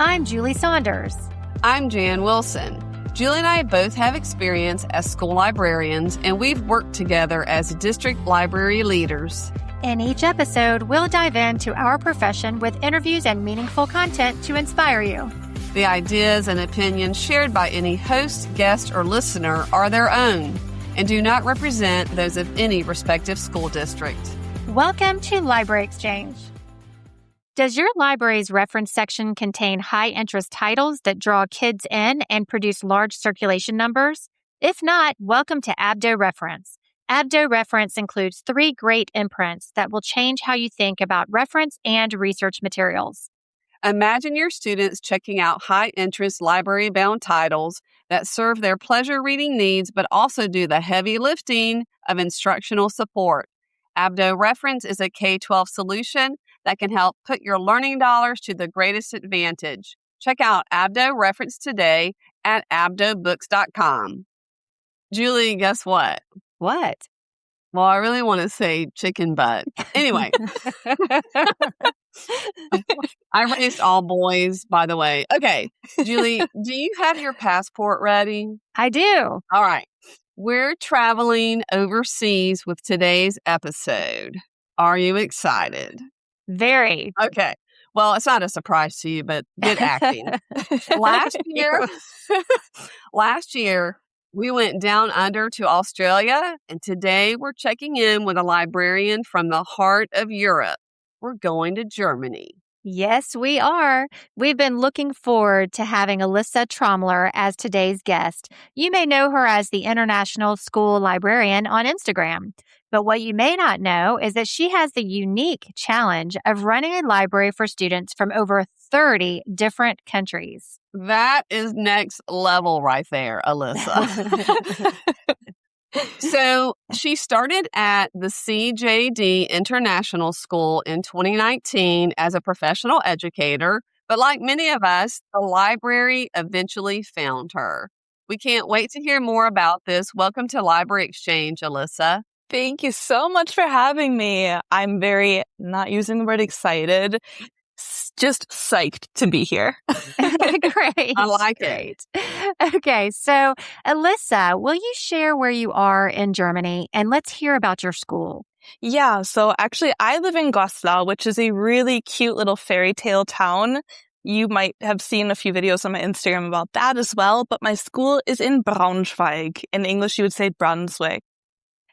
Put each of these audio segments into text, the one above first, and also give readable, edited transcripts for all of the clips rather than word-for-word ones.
I'm Julie Saunders. I'm Jan Wilson. Julie and I both have experience as school librarians, and we've worked together as district library leaders. In each episode, we'll dive into our profession with interviews and meaningful content to inspire you. The ideas and opinions shared by any host, guest, or listener are their own and do not represent those of any respective school district. Welcome to Library Exchange. Does your library's reference section contain high-interest titles that draw kids in and produce large circulation numbers? If not, welcome to Abdo Reference. Abdo Reference includes 3 great imprints that will change how you think about reference and research materials. Imagine your students checking out high-interest library-bound titles that serve their pleasure reading needs but also do the heavy lifting of instructional support. Abdo Reference is a K-12 solution that can help put your learning dollars to the greatest advantage. Check out Abdo Reference today at abdobooks.com. Julie, guess what? What? Well, I really want to say chicken butt. Anyway, I raised all boys, by the way. Okay, Julie, do you have your passport ready? I do. All right. We're traveling overseas with today's episode. Are you excited? Very. Okay. Well, it's not a surprise to you, but good acting. Last year, we went down under to Australia, and today we're checking in with a librarian from the heart of Europe. We're going to Germany. Yes, we are. We've been looking forward to having Alyssa Trommler as today's guest. You may know her as the International School Librarian on Instagram. But what you may not know is that she has the unique challenge of running a library for students from over 30 different countries. That is next level right there, Alyssa. So she started at the CJD International School in 2019 as a professional educator, but like many of us, the library eventually found her. We can't wait to hear more about this. Welcome to Library Exchange, Alyssa. Thank you so much for having me. I'm very, not using the word excited, just psyched to be here. Great. I like it. Okay, so Alyssa, will you share where you are in Germany and let's hear about your school? Yeah, so actually I live in Goslar, which is a really cute little fairy tale town. You might have seen a few videos on my Instagram about that as well, but my school is in Braunschweig. In English, you would say Brunswick.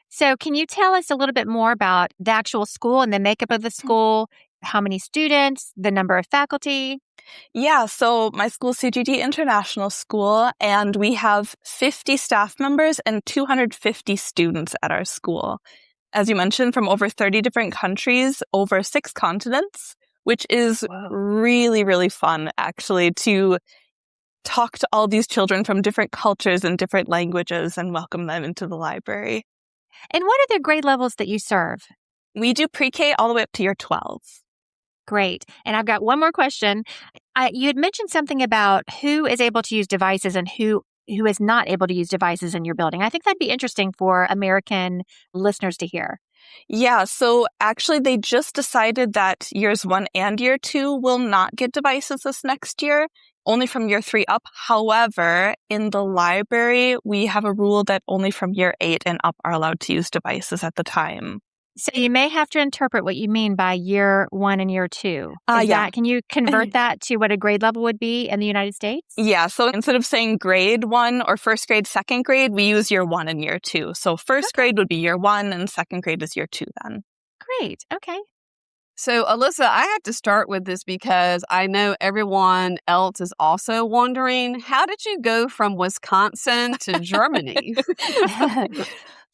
So can you tell us a little bit more about the actual school and the makeup of the school? How many students, the number of faculty? Yeah, so my school is CGD International School, and we have 50 staff members and 250 students at our school. As you mentioned, from over 30 different countries, over 6 continents, which is really, really fun, actually, to talk to all these children from different cultures and different languages and welcome them into the library. And what are the grade levels that you serve? We do pre-K all the way up to year 12. Great. And I've got one more question. You had mentioned something about who is able to use devices and who is not able to use devices in your building. I think that'd be interesting for American listeners to hear. Yeah, so actually they just decided that years 1 and year 2 will not get devices this next year, only from year 3 up. However, in the library, we have a rule that only from year 8 and up are allowed to use devices at the time. So you may have to interpret what you mean by year 1 and year 2. Can you convert that to what a grade level would be in the United States? Yeah, so instead of saying grade 1 or first grade, second grade, we use year 1 and year 2. So first grade would be year 1 and second grade is year 2 then. Great. Okay. So, Alyssa, I have to start with this because I know everyone else is also wondering, how did you go from Wisconsin to Germany?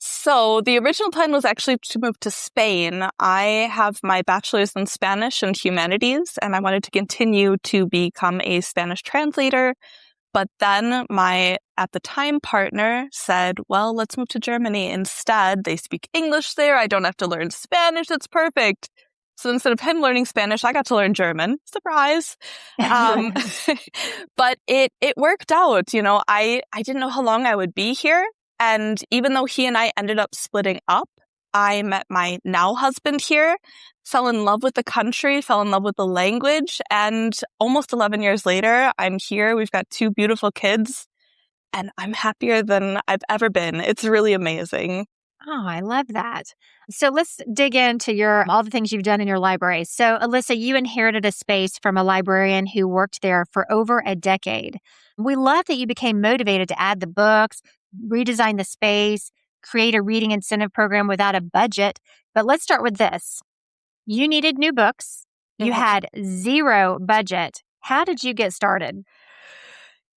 So the original plan was actually to move to Spain. I have my bachelor's in Spanish and humanities, and I wanted to continue to become a Spanish translator. But then my, at the time, partner said, well, let's move to Germany instead. They speak English there. I don't have to learn Spanish. It's perfect. So instead of him learning Spanish, I got to learn German. Surprise. But it worked out. You know, I didn't know how long I would be here. And even though he and I ended up splitting up, I met my now husband here, fell in love with the country, fell in love with the language, and almost 11 years later, I'm here. We've got 2 beautiful kids, and I'm happier than I've ever been. It's really amazing. Oh, I love that. So let's dig into all the things you've done in your library. So, Alyssa, you inherited a space from a librarian who worked there for over a decade. We love that you became motivated to add the books, redesign the space, create a reading incentive program without a budget. But let's start with this. You needed new books. You had zero budget. How did you get started?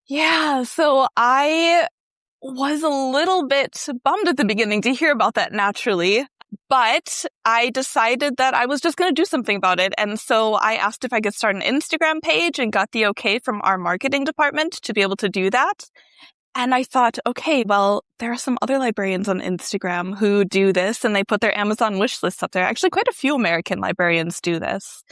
Yeah, so I was a little bit bummed at the beginning to hear about that naturally, but I decided that I was just going to do something about it. And so I asked if I could start an Instagram page and got the okay from our marketing department to be able to do that. And I thought, okay, well, there are some other librarians on Instagram who do this and they put their Amazon wish lists up there. Actually, quite a few American librarians do this.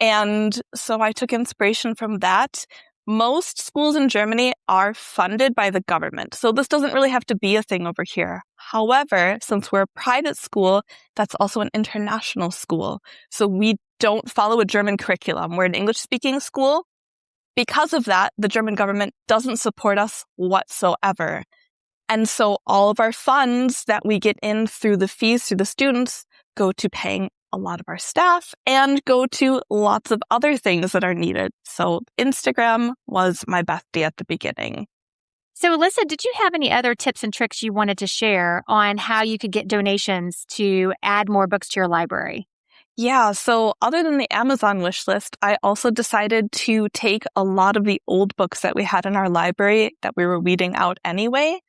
And so I took inspiration from that. Most schools in Germany are funded by the government, so this doesn't really have to be a thing over here. However, since we're a private school, that's also an international school. So we don't follow a German curriculum. We're an English-speaking school. Because of that, the German government doesn't support us whatsoever. And so all of our funds that we get in through the fees through the students go to paying a lot of our staff and go to lots of other things that are needed. So Instagram was my bestie at the beginning. So, Alyssa, did you have any other tips and tricks you wanted to share on how you could get donations to add more books to your library? Yeah, so other than the Amazon wish list, I also decided to take a lot of the old books that we had in our library that we were weeding out anyway,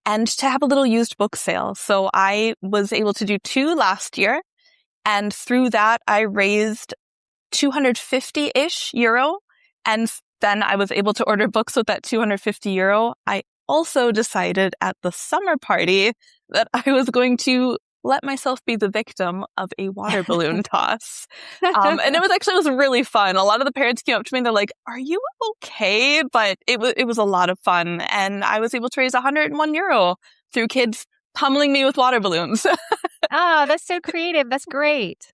and to have a little used book sale. So I was able to do 2 last year. And through that, I raised 250-ish euro. And then I was able to order books with that 250 euro. I also decided at the summer party that I was going to let myself be the victim of a water balloon toss. And it was really fun. A lot of the parents came up to me and they're like, "Are you okay?" But it was a lot of fun. And I was able to raise 101 euro through kids pummeling me with water balloons. Oh, that's so creative. That's great.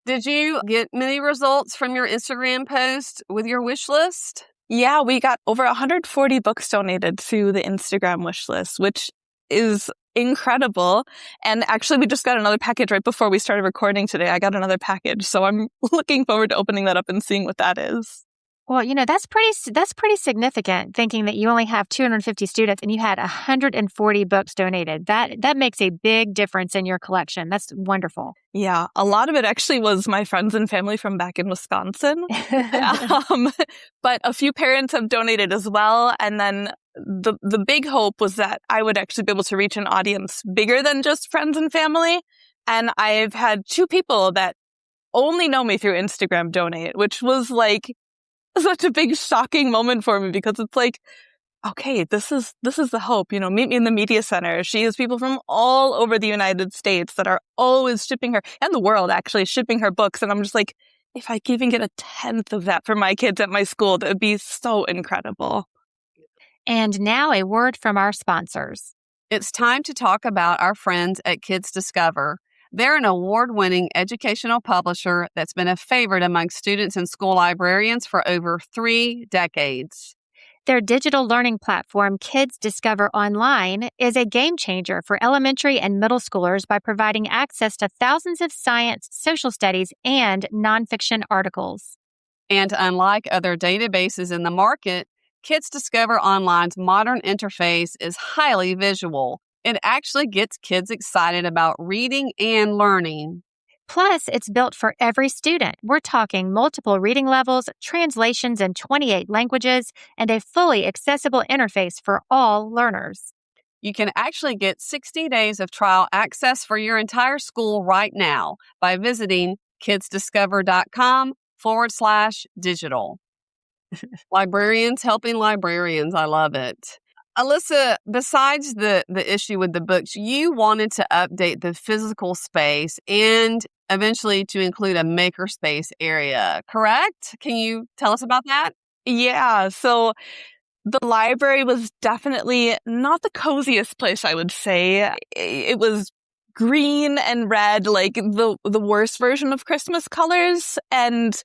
Did you get many results from your Instagram post with your wish list? Yeah, we got over 140 books donated through the Instagram wish list, which is incredible. And actually, we just got another package right before we started recording today. I got another package. So I'm looking forward to opening that up and seeing what that is. Well, that's pretty significant, thinking that you only have 250 students and you had 140 books donated. That makes a big difference in your collection. That's wonderful. Yeah, a lot of it actually was my friends and family from back in Wisconsin. But a few parents have donated as well. And then the big hope was that I would actually be able to reach an audience bigger than just friends and family. And I've had 2 people that only know me through Instagram donate, which was like such a big shocking moment for me because it's like, okay, this is the hope, meet me in the media center. She has people from all over the United States that are always shipping her, and the world actually, shipping her books. And I'm just like, if I could even get 1/10 of that for my kids at my school, that would be so incredible. And now a word from our sponsors. It's time to talk about our friends at Kids Discover. They're an award-winning educational publisher that's been a favorite among students and school librarians for over 3 decades. Their digital learning platform, Kids Discover Online, is a game changer for elementary and middle schoolers by providing access to thousands of science, social studies, and nonfiction articles. And unlike other databases in the market, Kids Discover Online's modern interface is highly visual. It actually gets kids excited about reading and learning. Plus, it's built for every student. We're talking multiple reading levels, translations in 28 languages, and a fully accessible interface for all learners. You can actually get 60 days of trial access for your entire school right now by visiting kidsdiscover.com/digital. Librarians helping librarians. I love it. Alyssa, besides the issue with the books, you wanted to update the physical space and eventually to include a makerspace area, correct? Can you tell us about that? Yeah, so the library was definitely not the coziest place, I would say. It was green and red, like the worst version of Christmas colors, and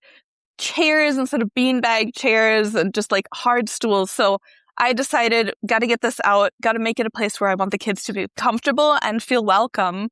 chairs instead of beanbag chairs, and just like hard stools. So I decided, got to get this out, got to make it a place where I want the kids to be comfortable and feel welcome.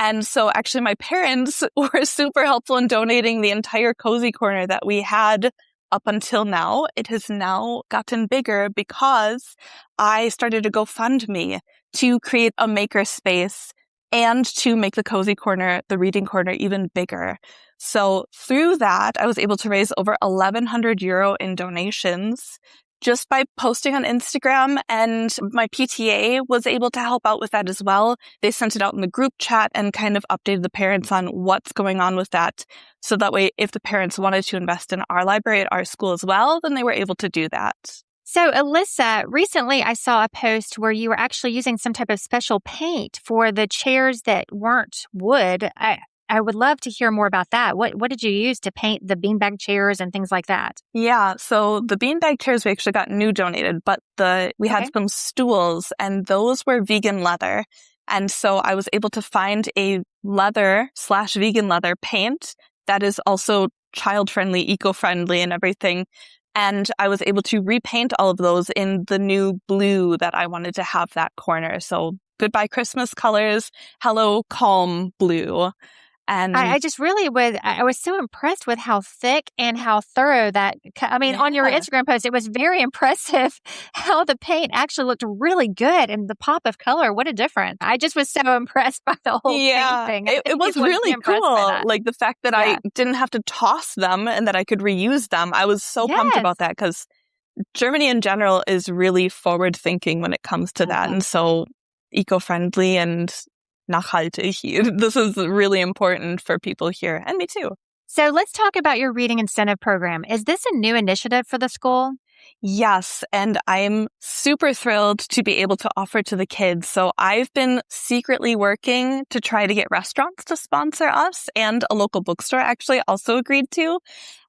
And so actually my parents were super helpful in donating the entire cozy corner that we had up until now. It has now gotten bigger because I started a GoFundMe to create a maker space and to make the cozy corner, the reading corner, even bigger. So through that, I was able to raise over 1,100 euro in donations just by posting on Instagram, and my PTA was able to help out with that as well. They sent it out in the group chat and kind of updated the parents on what's going on with that. So that way, if the parents wanted to invest in our library at our school as well, then they were able to do that. So, Alyssa, recently I saw a post where you were actually using some type of special paint for the chairs that weren't wood. I would love to hear more about that. What did you use to paint the beanbag chairs and things like that? Yeah, so the beanbag chairs we actually got new donated, but we had some stools, and those were vegan leather. And so I was able to find a leather/vegan leather paint that is also child-friendly, eco-friendly and everything. And I was able to repaint all of those in the new blue that I wanted to have that corner. So goodbye Christmas colors, hello calm blue. And I was so impressed with how thick and how thorough on your Instagram post, it was very impressive how the paint actually looked really good, and the pop of color, what a difference. I just was so impressed by the whole paint thing. It was really cool. Like the fact that I didn't have to toss them and that I could reuse them. I was so pumped about that because Germany in general is really forward thinking when it comes to that, and so eco-friendly and nachhaltig. This is really important for people here, and me too. So let's talk about your reading incentive program. Is this a new initiative for the school? Yes, and I'm super thrilled to be able to offer to the kids. So I've been secretly working to try to get restaurants to sponsor us, and a local bookstore actually also agreed to.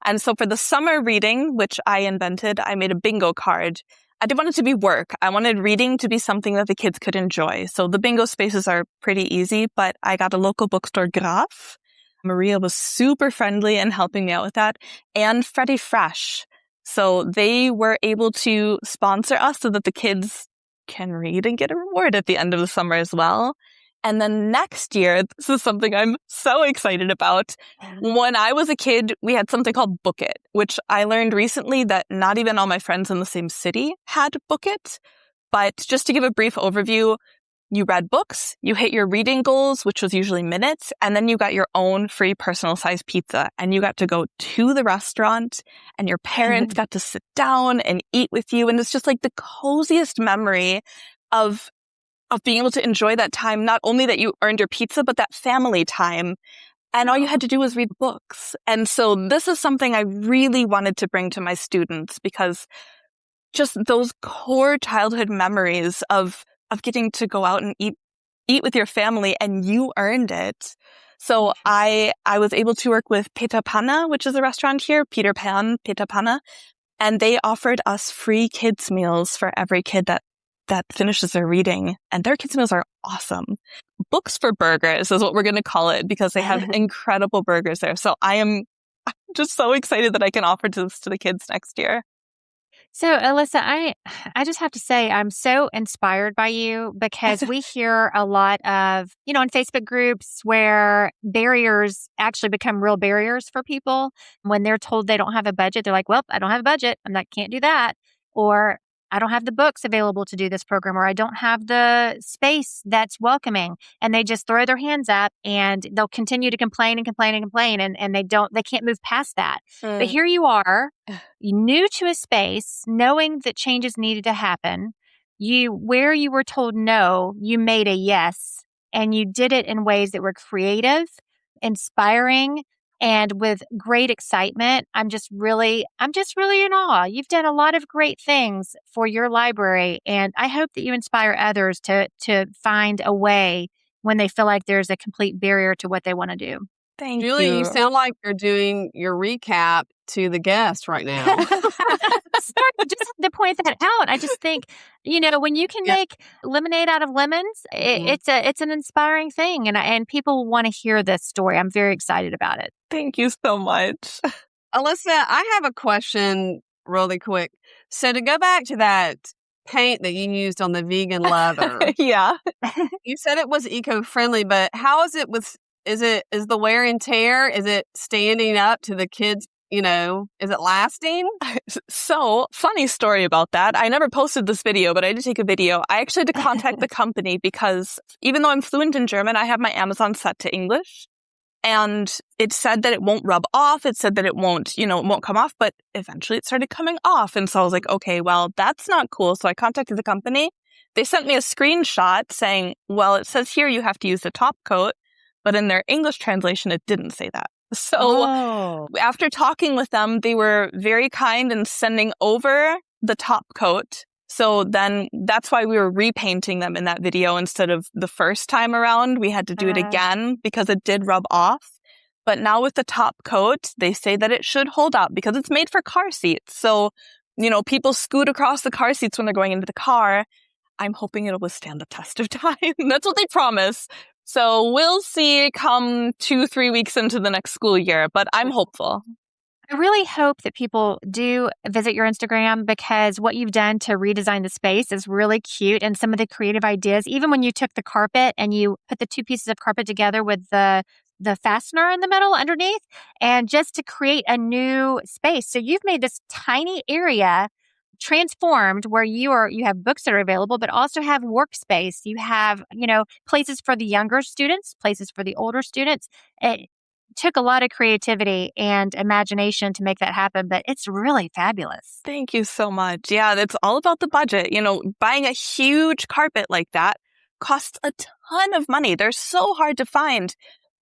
And so for the summer reading, which I invented, I made a bingo card. I didn't want it to be work. I wanted reading to be something that the kids could enjoy. So the bingo spaces are pretty easy, but I got a local bookstore, Graf. Maria was super friendly and helping me out with that. And Freddie Fresh. So they were able to sponsor us so that the kids can read and get a reward at the end of the summer as well. And then next year, this is something I'm so excited about. When I was a kid, we had something called Book It, which I learned recently that not even all my friends in the same city had Book It. But just to give a brief overview, you read books, you hit your reading goals, which was usually minutes, and then you got your own free personal-sized pizza. And you got to go to the restaurant, and your parents got to sit down and eat with you. And it's just like the coziest memory of being able to enjoy that time, not only that you earned your pizza, but that family time. And all you had to do was read books. And so this is something I really wanted to bring to my students, because just those core childhood memories of getting to go out and eat with your family, and you earned it. So I was able to work with Peter Panna, which is a restaurant here, Peter Panna, and they offered us free kids meals for every kid that finishes their reading, and their kids' meals are awesome. Books for burgers is what we're going to call it, because they have incredible burgers there. So I'm just so excited that I can offer this to the kids next year. So, Alyssa, I just have to say I'm so inspired by you, because we hear a lot of, in Facebook groups where barriers actually become real barriers for people. When they're told they don't have a budget, they're like, well, I don't have a budget. Can't do that. Or I don't have the books available to do this program, or I don't have the space that's welcoming. And they just throw their hands up, and they'll continue to complain and complain and complain. And they can't move past that. But here you are, new to a space, knowing that changes needed to happen. Where you were told no, you made a yes, and you did it in ways that were creative, inspiring, and with great excitement. I'm just really in awe. You've done a lot of great things for your library, and I hope that you inspire others to find a way when they feel like there's a complete barrier to what they want to do. Thank Julie, you. you sound like you're doing your recap to the guest right now. Sorry, just to point that out. I just think, when you can make lemonade out of lemons, it's an inspiring thing, and people want to hear this story. I'm very excited about it. Thank you so much. Alyssa, I have a question really quick. So to go back to that paint that you used on the vegan leather. Yeah. You said it was eco-friendly, but how is it is the wear and tear? Is it standing up to the kids? Is it lasting? So, funny story about that. I never posted this video, but I did take a video. I actually had to contact the company because even though I'm fluent in German, I have my Amazon set to English. And it said that it won't rub off. It said that it won't come off, but eventually it started coming off. And so I was like, okay, well, that's not cool. So I contacted the company. They sent me a screenshot saying, well, it says here you have to use the top coat, but in their English translation, it didn't say that. So after talking with them, they were very kind in sending over the top coat. So then that's why we were repainting them in that video instead of the first time around. We had to do it again because it did rub off. But now with the top coat, they say that it should hold up because it's made for car seats. So, people scoot across the car seats when they're going into the car. I'm hoping it'll withstand the test of time. That's what they promise. So we'll see come 2-3 weeks into the next school year, but I'm hopeful. I really hope that people do visit your Instagram because what you've done to redesign the space is really cute, and some of the creative ideas, even when you took the carpet and you put the two pieces of carpet together with the fastener in the middle underneath, and just to create a new space. So you've made this tiny area transformed where you have books that are available, but also have workspace. You have, places for the younger students, places for the older students. It took a lot of creativity and imagination to make that happen, but it's really fabulous. Thank you so much. Yeah, it's all about the budget. Buying a huge carpet like that costs a ton of money. They're so hard to find.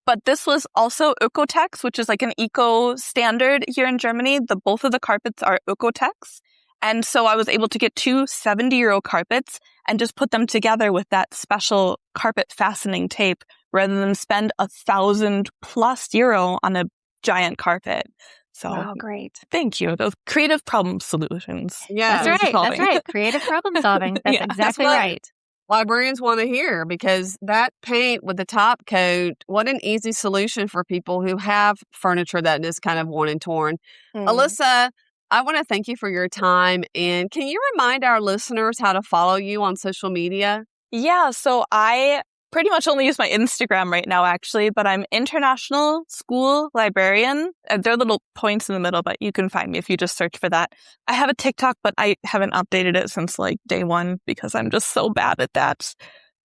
But this was also Ökotex, which is like an eco standard here in Germany. Both of the carpets are Ökotex. And so I was able to get 2 70-euro carpets and just put them together with that special carpet fastening tape rather than spend €1,000+ on a giant carpet. So wow, great. Thank you. Those creative problem solutions. Yeah, that's right. That's right. Creative problem solving. That's exactly right. Librarians want to hear because that paint with the top coat, what an easy solution for people who have furniture that is kind of worn and torn. Alyssa, I want to thank you for your time. And can you remind our listeners how to follow you on social media? Yeah, so I pretty much only use my Instagram right now, actually, but I'm International School Librarian. There are little points in the middle, but you can find me if you just search for that. I have a TikTok, but I haven't updated it since day one because I'm just so bad at that.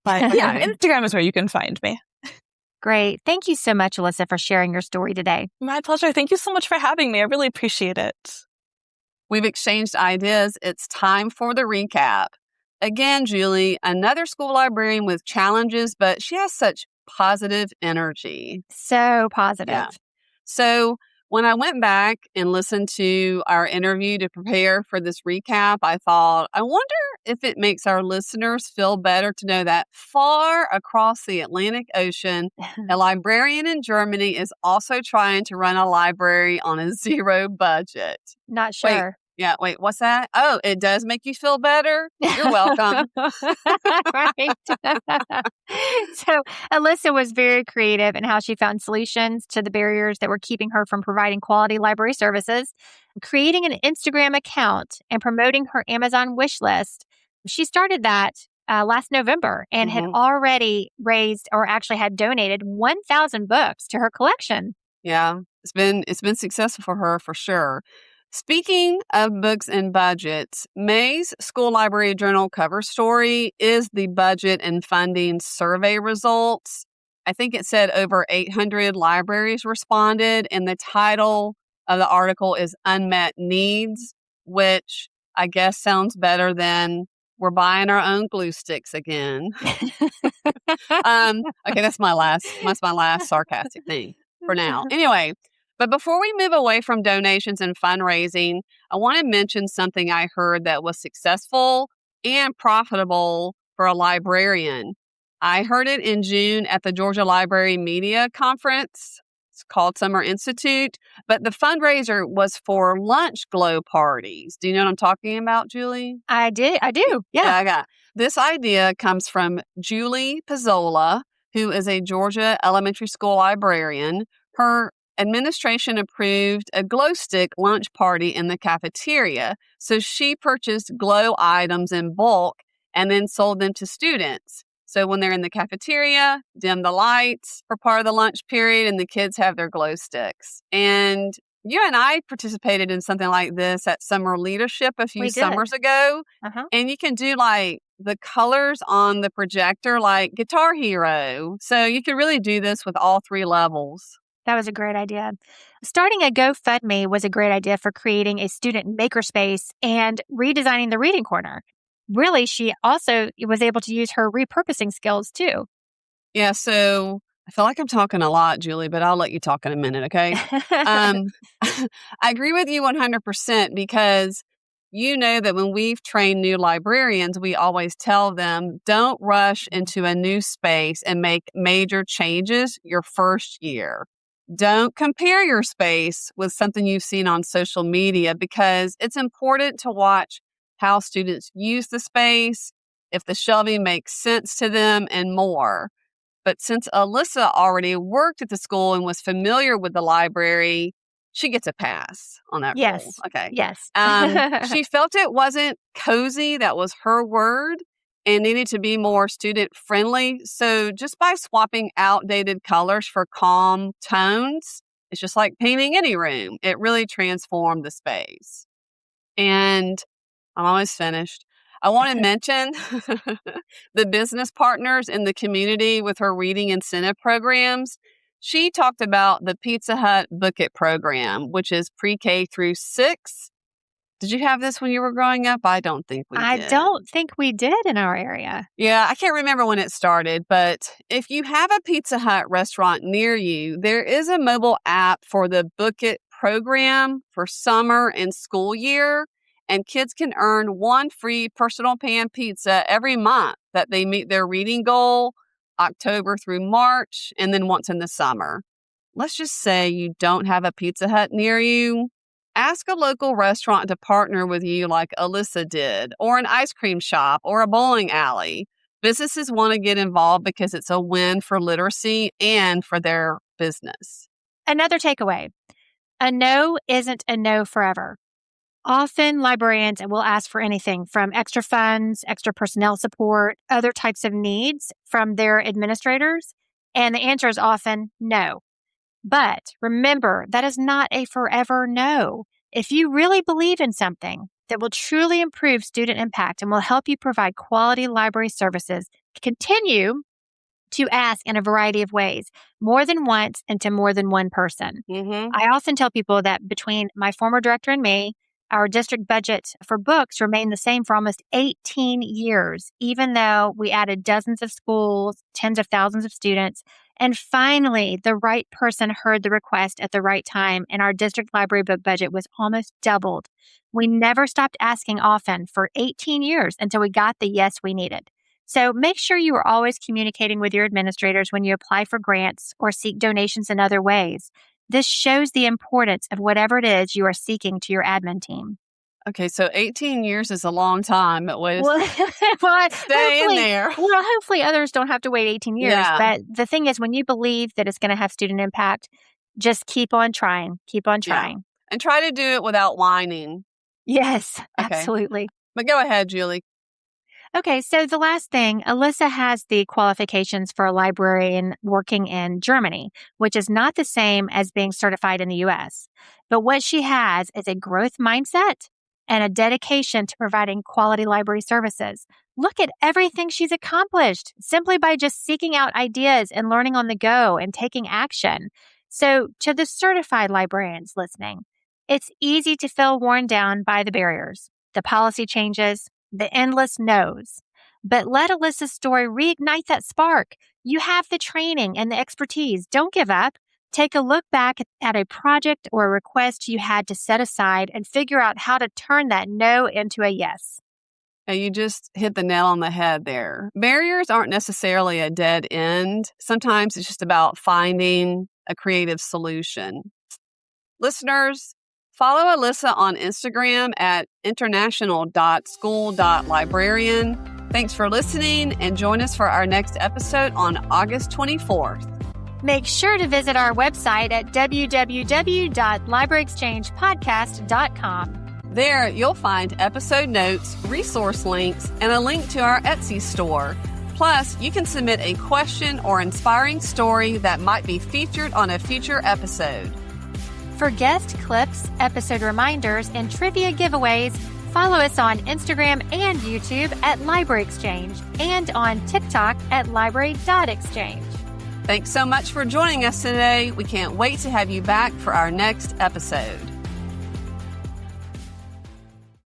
But yeah, Instagram is where you can find me. Great. Thank you so much, Alyssa, for sharing your story today. My pleasure. Thank you so much for having me. I really appreciate it. We've exchanged ideas. It's time for the recap. Again, Julie, another school librarian with challenges, but she has such positive energy. So positive. Yeah. So when I went back and listened to our interview to prepare for this recap, I thought, I wonder if it makes our listeners feel better to know that far across the Atlantic Ocean, a librarian in Germany is also trying to run a library on a zero budget. Not sure. Wait, what's that? Oh, it does make you feel better? You're welcome. Right. So Alyssa was very creative in how she found solutions to the barriers that were keeping her from providing quality library services, creating an Instagram account and promoting her Amazon wish list. She started that last November and had already raised, or actually had donated 1,000 books to her collection. Yeah, it's been successful for her for sure. Speaking of books and budgets, May's School Library Journal cover story is the budget and funding survey results. I think it said over 800 libraries responded, and the title of the article is Unmet Needs, which I guess sounds better than we're buying our own glue sticks again. Okay, that's my last sarcastic thing for now. Anyway, but before we move away from donations and fundraising, I want to mention something I heard that was successful and profitable for a librarian. I heard it in June at the Georgia Library Media Conference. It's called Summer Institute, but the fundraiser was for lunch glow parties. Do you know what I'm talking about, Julie? I do. Yeah. Yeah, I got this idea comes from Julie Pizzola, who is a Georgia elementary school librarian. Her administration approved a glow stick lunch party in the cafeteria. So she purchased glow items in bulk and then sold them to students. So when they're in the cafeteria, dim the lights for part of the lunch period, and the kids have their glow sticks. And you and I participated in something like this at Summer Leadership a few We did. summers ago. Uh-huh. And you can do like the colors on the projector, like Guitar Hero. So you can really do this with all three levels. That was a great idea. Starting a GoFundMe was a great idea for creating a student makerspace and redesigning the reading corner. Really, she also was able to use her repurposing skills too. Yeah, so I feel like I'm talking a lot, Julie, but I'll let you talk in a minute, okay? I agree with you 100% because you know that when we've trained new librarians, we always tell them don't rush into a new space and make major changes your first year. Don't compare your space with something you've seen on social media because it's important to watch how students use the space, if the shelving makes sense to them, and more. But since Alyssa already worked at the school and was familiar with the library, she gets a pass on that rule. Yes. Okay. Yes. She felt it wasn't cozy, that was her word, and needed to be more student friendly. So just by swapping outdated colors for calm tones, it's just like painting any room. It really transformed the space. And I'm almost finished. I want to mention the business partners in the community with her reading incentive programs. She talked about the Pizza Hut Book It program, which is pre-K through 6. Did you have this when you were growing up? I don't think we I did. don't think we did in our area. Yeah, I can't remember when it started, but if you have a Pizza Hut restaurant near you, there is a mobile app for the Book It program for summer and school year, and kids can earn one free personal pan pizza every month that they meet their reading goal, October through March, and then once in the summer. Let's just say you don't have a Pizza Hut near you. Ask a local restaurant to partner with you like Alyssa did, or an ice cream shop, or a bowling alley. Businesses want to get involved because it's a win for literacy and for their business. Another takeaway, a no isn't a no forever. Often librarians will ask for anything from extra funds, extra personnel support, other types of needs from their administrators, and the answer is often no. But remember, that is not a forever no. If you really believe in something that will truly improve student impact and will help you provide quality library services, continue to ask in a variety of ways, more than once and to more than one person. Mm-hmm. I often tell people that between my former director and me, our district budget for books remained the same for almost 18 years, even though we added dozens of schools, tens of thousands of students. And finally, the right person heard the request at the right time, and our district library book budget was almost doubled. We never stopped asking often for 18 years until we got the yes we needed. So make sure you are always communicating with your administrators when you apply for grants or seek donations in other ways. This shows the importance of whatever it is you are seeking to your admin team. Okay, so 18 years is a long time. It was Well, stay in there. Well, hopefully others don't have to wait 18 years. Yeah. But the thing is, when you believe that it's going to have student impact, just keep on trying. Keep on trying. And try to do it without whining. Yes, Okay. absolutely. But go ahead, Julie. Okay, so the last thing, Alyssa has the qualifications for a librarian working in Germany, which is not the same as being certified in the U.S. But what she has is a growth mindset and a dedication to providing quality library services. Look at everything she's accomplished simply by just seeking out ideas and learning on the go and taking action. So to the certified librarians listening, it's easy to feel worn down by the barriers, the policy changes, the endless no's. But let Alyssa's story reignite that spark. You have the training and the expertise. Don't give up. Take a look back at a project or a request you had to set aside and figure out how to turn that no into a yes. And you just hit the nail on the head there. Barriers aren't necessarily a dead end. Sometimes it's just about finding a creative solution. Listeners, follow Alyssa on Instagram at international.school.librarian. Thanks for listening, and join us for our next episode on August 24th. Make sure to visit our website at www.libraryexchangepodcast.com. There, you'll find episode notes, resource links, and a link to our Etsy store. Plus, you can submit a question or inspiring story that might be featured on a future episode. For guest clips, episode reminders, and trivia giveaways, follow us on Instagram and YouTube at Library Exchange and on TikTok at library.exchange. Thanks so much for joining us today. We can't wait to have you back for our next episode.